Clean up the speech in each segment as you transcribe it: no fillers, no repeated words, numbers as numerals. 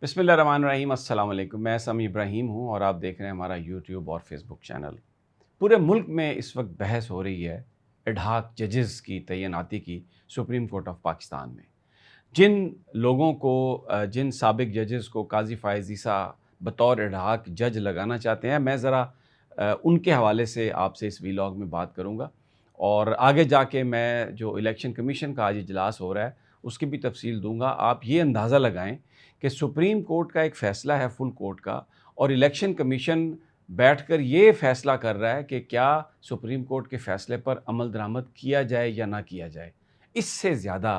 बिस्मिल्लाहिर्रहमानिर्रहीम। अस्सलाम वालेकुम। मैं समी इब्राहिम हूँ और आप देख रहे हैं हमारा यूट्यूब और फेसबुक चैनल। पूरे मुल्क में इस वक्त बहस हो रही है एडहाक जजेस की तैनाती की सुप्रीम कोर्ट ऑफ पाकिस्तान में। जिन लोगों को जिन साबिक जजेस को काजी फ़ाइज़ ईसा बतौर एडहाक जज लगाना चाहते हैं, मैं ज़रा उनके हवाले से आपसे इस वीलॉग में बात करूँगा और आगे जाके मैं जो इलेक्शन कमीशन का आज इजलास हो रहा है उसकी भी तफसील दूँगा। आप ये अंदाज़ा लगाएँ कि सुप्रीम कोर्ट का एक फ़ैसला है फुल कोर्ट का, और इलेक्शन कमीशन बैठकर ये फ़ैसला कर रहा है कि क्या सुप्रीम कोर्ट के फ़ैसले पर अमल दरामद किया जाए या ना किया जाए। इससे ज़्यादा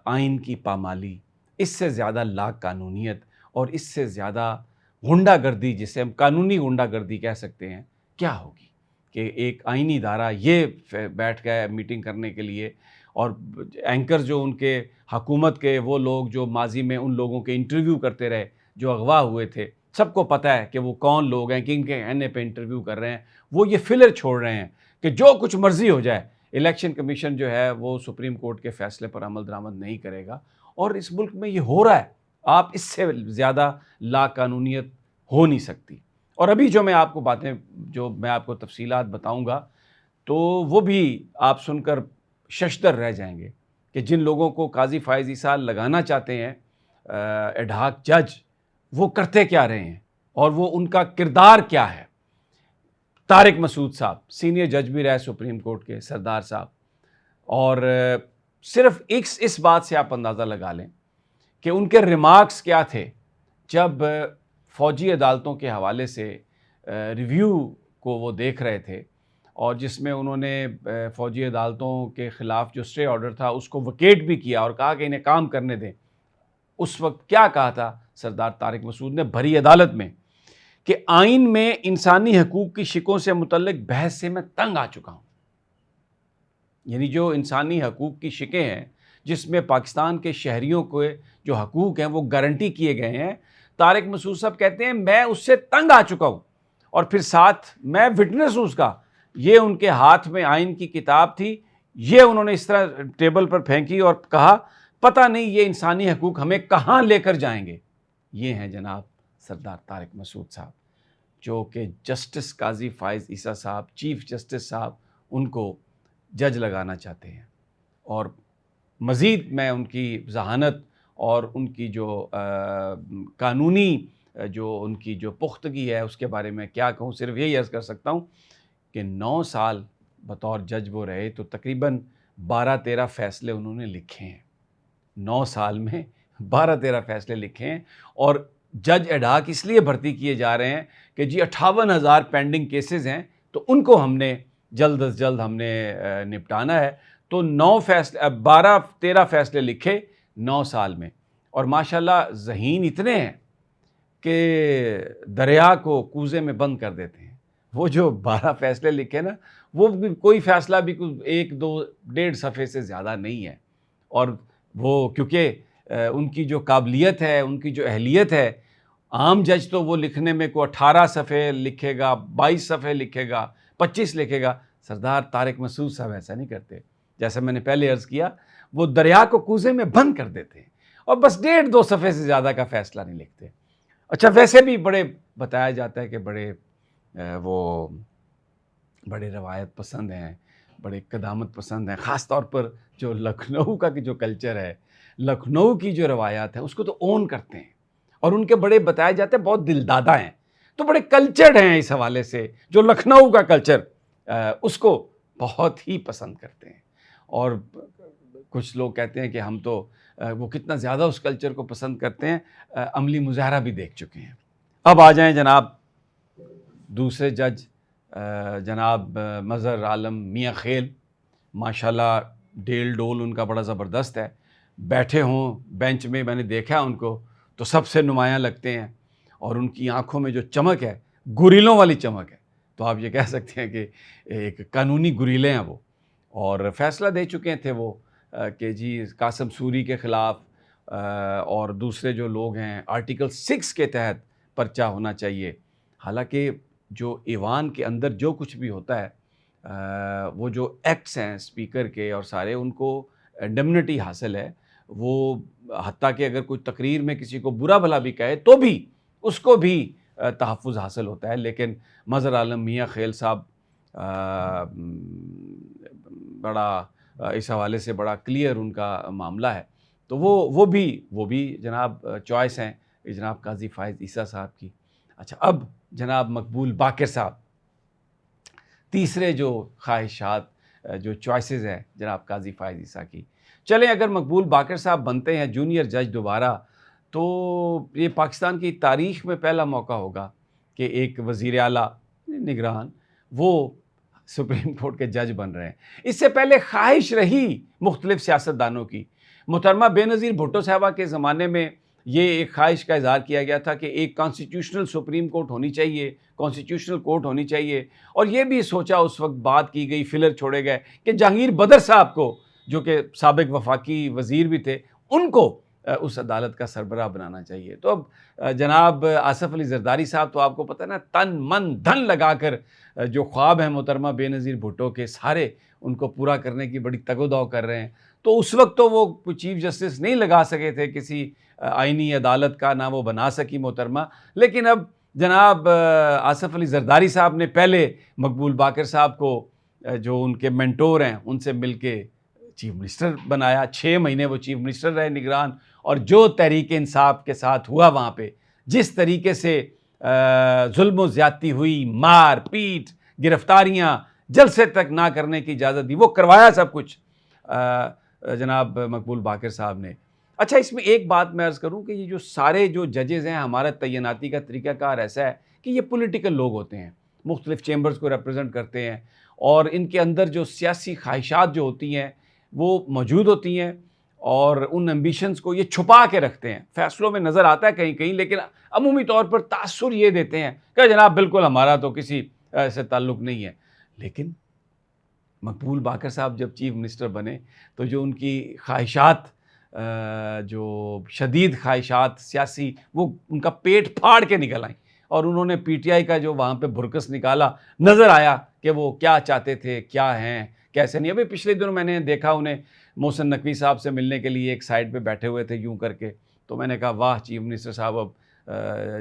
आइन की पामाली, इससे ज़्यादा लाक़ानूनीयत और इससे ज़्यादा गुंडागर्दी, जिसे हम कानूनी गुंडागर्दी कह सकते हैं, क्या होगी कि एक आइनी इदारा ये बैठ गया मीटिंग करने के लिए, और एंकर जो उनके हकूमत के वो लोग जो माजी में उन लोगों के इंटरव्यू करते रहे जो अगवा हुए थे, सबको पता है कि वो कौन लोग हैं, किन के कहने पे इंटरव्यू कर रहे हैं, वो ये फिलर छोड़ रहे हैं कि जो कुछ मर्ज़ी हो जाए इलेक्शन कमीशन जो है वो सुप्रीम कोर्ट के फ़ैसले पर अमल दरामद नहीं करेगा। और इस मुल्क में ये हो रहा है, आप इससे ज़्यादा लाक़ानूनीयत हो नहीं सकती। और अभी जो मैं आपको बातें, जो मैं आपको तफसीलात बताऊंगा, तो वो भी आप सुनकर शशदर रह जाएंगे कि जिन लोगों को काजी फ़ाइज़ ईसा लगाना चाहते हैं एडहाक जज, वो करते क्या रहे हैं और वो उनका किरदार क्या है। तारिक मसूद साहब सीनियर जज भी रहे सुप्रीम कोर्ट के, सरदार साहब, और सिर्फ इस बात से आप अंदाज़ा लगा लें कि उनके रिमार्क्स क्या थे जब फ़ौजी अदालतों के हवाले से रिव्यू को वो देख रहे थे, और जिसमें उन्होंने फ़ौजी अदालतों के ख़िलाफ़ जो स्टे ऑर्डर था उसको वकेट भी किया और कहा कि इन्हें काम करने दें। उस वक्त क्या कहा था सरदार तारिक मसूद ने भरी अदालत में कि आइन में इंसानी हकूक़ की शिकों से मुतल्लिक बहस से मैं तंग आ चुका हूँ। यानी जो इंसानी हकूक़ की शिकें हैं, जिसमें पाकिस्तान के शहरियों को जो हकूक़ हैं वो गारंटी किए गए हैं, तारिक मसूद साहब कहते हैं मैं उससे तंग आ चुका हूँ। और फिर साथ मैं विटनेस हूँ उसका। ये उनके हाथ में आइन की किताब थी, ये उन्होंने इस तरह टेबल पर फेंकी और कहा पता नहीं ये इंसानी हकूक़ हमें कहाँ लेकर जाएंगे। ये हैं जनाब सरदार तारिक मसूद साहब, जो कि जस्टिस काजी फ़ाइज़ ईसा साहब, चीफ़ जस्टिस साहब, उनको जज लगाना चाहते हैं। और मज़ीद मैं उनकी ज़हानत और उनकी जो कानूनी जो उनकी जो पुख्तगी है उसके बारे में क्या कहूँ, सिर्फ यही अर्ज़ कर सकता हूँ कि 9 साल बतौर जज वो रहे तो तकरीबन 12-13 फ़ैसले उन्होंने लिखे हैं। 9 साल में 12-13 फ़ैसले लिखे हैं। और जज एडहाक इसलिए भर्ती किए जा रहे हैं कि जी 58,000 पेंडिंग केसेस हैं, तो उनको हमने जल्द अज जल्द हमने निपटाना है। तो 12-13 फ़ैसले लिखे 9 साल में, और माशाल्लाह ज़हीन इतने हैं कि दरिया को कूज़े में बंद कर देते हैं। वो जो 12 फ़ैसले लिखे ना, वो भी कोई फ़ैसला भी कुछ 1-2-1.5 सफ़े से ज़्यादा नहीं है। और वो क्योंकि उनकी जो काबिलियत है, उनकी जो अहलियत है, आम जज तो वो लिखने में को 18 सफ़े लिखेगा, 22 सफ़े लिखेगा, 25 लिखेगा। सरदार तारिक मसूद साहब ऐसा नहीं करते। जैसा मैंने पहले अर्ज़ किया, वो दरिया को कूज़े में बंद कर देते हैं और बस 1.5-2 सफ़े से ज़्यादा का फ़ैसला नहीं लिखते। अच्छा, वैसे भी बड़े बताया जाता है कि बड़े वो बड़े रवायत पसंद हैं, बड़े क़दामत पसंद हैं। ख़ास तौर पर जो लखनऊ का जो कल्चर है, लखनऊ की जो रवायात है उसको तो ओन करते हैं, और उनके बड़े बताए जाते हैं बहुत दिलदादा हैं, तो बड़े कल्चर्ड हैं इस हवाले से। जो लखनऊ का कल्चर उसको बहुत ही पसंद करते हैं। और कुछ लोग कहते हैं कि हम तो वो कितना ज़्यादा उस कल्चर को पसंद करते हैं, अमली मुज़ाहरा भी देख चुके हैं। अब आ जाएँ जनाब दूसरे जज जनाब मज़हर आलम मियाँ खेल। माशाल्लाह डेल डोल उनका बड़ा ज़बरदस्त है। बैठे हों बेंच में, मैंने देखा उनको तो सबसे नुमायाँ लगते हैं, और उनकी आँखों में जो चमक है गुरीलों वाली चमक है। तो आप ये कह सकते हैं कि एक कानूनी गुरीले हैं वो। और फ़ैसला दे चुके थे वो कि जी कासिम सूरी के ख़िलाफ़ और दूसरे जो लोग हैं आर्टिकल 6 के तहत पर्चा होना चाहिए। हालांकि जो ईवान के अंदर जो कुछ भी होता है, वो जो एक्ट्स हैं स्पीकर के और सारे, उनको इंडेमनिटी हासिल है, وہ حتیٰ کہ اگر کوئی تقریر میں کسی کو برا بھلا بھی کہے تو بھی اس کو بھی تحفظ حاصل ہوتا ہے. لیکن مظہر عالم میاں خیل صاحب بڑا اس حوالے سے بڑا کلیئر ان کا معاملہ ہے. تو وہ بھی جناب چوائس ہیں جناب قاضی فائز عیسیٰ صاحب کی. اچھا، اب جناب مقبول باقر صاحب، تیسرے جو خواہشات جو چوائسیز ہیں جناب قاضی فائز عیسیٰ کی. چلیں اگر مقبول باقر صاحب بنتے ہیں جونیئر جج دوبارہ تو یہ پاکستان کی تاریخ میں پہلا موقع ہوگا کہ ایک وزیر اعلیٰ نگران وہ سپریم کورٹ کے جج بن رہے ہیں. اس سے پہلے خواہش رہی مختلف سیاستدانوں کی. محترمہ بے نظیر بھٹو صاحبہ کے زمانے میں یہ ایک خواہش کا اظہار کیا گیا تھا کہ ایک کانسٹیٹیوشنل سپریم کورٹ ہونی چاہیے، کانسٹیٹیوشنل کورٹ ہونی چاہیے. اور یہ بھی سوچا اس وقت بات کی گئی، فلر چھوڑے گئے کہ جہانگیر بدر صاحب کو جو کہ سابق وفاقی وزیر بھی تھے ان کو اس عدالت کا سربراہ بنانا چاہیے. تو اب جناب آصف علی زرداری صاحب تو آپ کو پتہ ہے نا، تن من دھن لگا کر جو خواب ہیں محترمہ بے نظیر بھٹو کے سارے ان کو پورا کرنے کی بڑی تگ و دو کر رہے ہیں. تو اس وقت تو وہ چیف جسٹس نہیں لگا سکے تھے کسی آئینی عدالت کا، نہ وہ بنا سکی محترمہ. لیکن اب جناب آصف علی زرداری صاحب نے پہلے مقبول باقر صاحب کو جو ان کے مینٹور ہیں ان سے مل کے چیف منسٹر بنایا. 6 مہینے وہ چیف منسٹر رہے نگران. اور جو تحریک انصاف کے ساتھ ہوا وہاں پہ، جس طریقے سے ظلم و زیادتی ہوئی، مار پیٹ، گرفتاریاں، جلسے تک نہ کرنے کی اجازت دی، وہ کروایا سب کچھ جناب مقبول باقر صاحب نے. اچھا، اس میں ایک بات میں عرض کروں کہ یہ جو سارے جو ججز ہیں، ہمارا تعیناتی کا طریقہ کار ایسا ہے کہ یہ پولیٹیکل لوگ ہوتے ہیں، مختلف چیمبرز کو ریپرزنٹ کرتے ہیں، اور ان کے اندر جو سیاسی خواہشات جو ہوتی ہیں وہ موجود ہوتی ہیں، اور ان ایمبیشنز کو یہ چھپا کے رکھتے ہیں. فیصلوں میں نظر آتا ہے کہیں کہیں، لیکن عمومی طور پر تاثر یہ دیتے ہیں کہ جناب بالکل ہمارا تو کسی ایسے تعلق نہیں ہے. لیکن مقبول باقر صاحب جب چیف منسٹر بنے تو جو ان کی خواہشات، جو شدید خواہشات سیاسی، وہ ان کا پیٹ پھاڑ کے نکل آئیں. اور انہوں نے پی ٹی آئی کا جو وہاں پہ برکس نکالا، نظر آیا کہ وہ کیا چاہتے تھے، کیا ہیں، کیسے نہیں. ابھی پچھلے دنوں میں نے دیکھا انہیں محسن نقوی صاحب سے ملنے کے لیے ایک سائڈ پہ بیٹھے ہوئے تھے یوں کر کے. تو میں نے کہا واہ، چیف منسٹر صاحب اب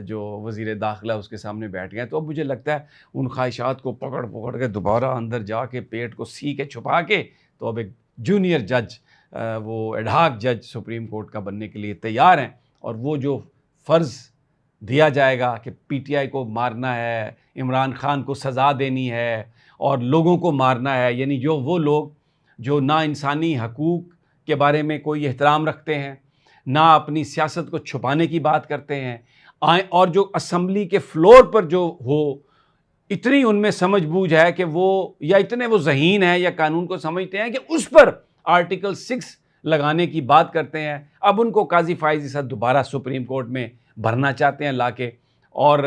جو وزیر داخلہ اس کے سامنے بیٹھ گئے. تو اب مجھے لگتا ہے ان خواہشات کو پکڑ کے دوبارہ اندر جا کے پیٹ کو سی کے چھپا کے تو اب ایک جونیئر جج، وہ ایڈہاک جج سپریم کورٹ کا بننے کے لیے تیار ہیں. اور وہ جو فرض دیا جائے گا کہ پی ٹی آئی کو مارنا ہے، عمران خان کو سزا دینی ہے اور لوگوں کو مارنا ہے، یعنی جو وہ لوگ جو نہ انسانی حقوق کے بارے میں کوئی احترام رکھتے ہیں، نہ اپنی سیاست کو چھپانے کی بات کرتے ہیں، اور جو اسمبلی کے فلور پر جو ہو اتنی ان میں سمجھ بوجھ ہے کہ وہ یا اتنے وہ ذہین ہیں یا قانون کو سمجھتے ہیں کہ اس پر آرٹیکل 6 لگانے کی بات کرتے ہیں. اب ان کو قاضی فائز عیسیٰ دوبارہ سپریم کورٹ میں بھرنا چاہتے ہیں لا کے. اور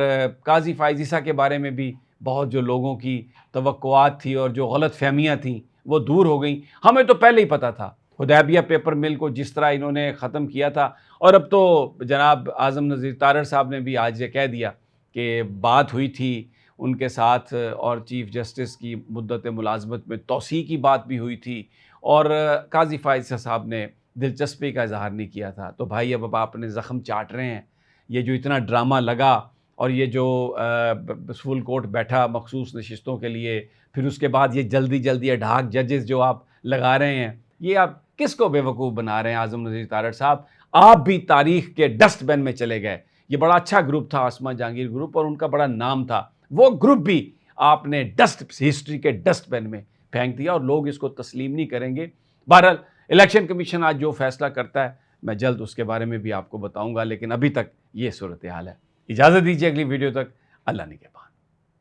قاضی فائز عیسیٰ کے بارے میں بھی بہت جو لوگوں کی توقعات تھی اور جو غلط فہمیاں تھیں وہ دور ہو گئیں. ہمیں تو پہلے ہی پتہ تھا حدیبیہ پیپر مل کو جس طرح انہوں نے ختم کیا تھا. اور اب تو جناب اعظم نذیر تارڑ صاحب نے بھی آج یہ کہہ دیا کہ بات ہوئی تھی ان کے ساتھ، اور چیف جسٹس کی مدت ملازمت میں توسیع کی بات بھی ہوئی تھی، اور قاضی فائز صاحب نے دلچسپی کا اظہار نہیں کیا تھا. تو بھائی اب آپ اپنے زخم چاٹ رہے ہیں. یہ جو اتنا ڈرامہ لگا اور یہ جو فل کورٹ بیٹھا مخصوص نشستوں کے لیے، پھر اس کے بعد یہ جلدی ایڈہاک ججز جو آپ لگا رہے ہیں، یہ آپ کس کو بیوقوف بنا رہے ہیں؟ اعظم نذیر تارڑ صاحب، آپ بھی تاریخ کے ڈسٹ بن میں چلے گئے. یہ بڑا اچھا گروپ تھا آسما جہانگیر گروپ، اور ان کا بڑا نام تھا. وہ گروپ بھی آپ نے ہسٹری کے ڈسٹ بن میں پھینک دیا، اور لوگ اس کو تسلیم نہیں کریں گے. بہرحال الیکشن کمیشن آج جو فیصلہ کرتا ہے میں جلد اس کے بارے میں بھی آپ کو بتاؤں گا، لیکن ابھی تک یہ صورتحال ہے. اجازت دیجیے اگلی ویڈیو تک. اللہ نگہبان.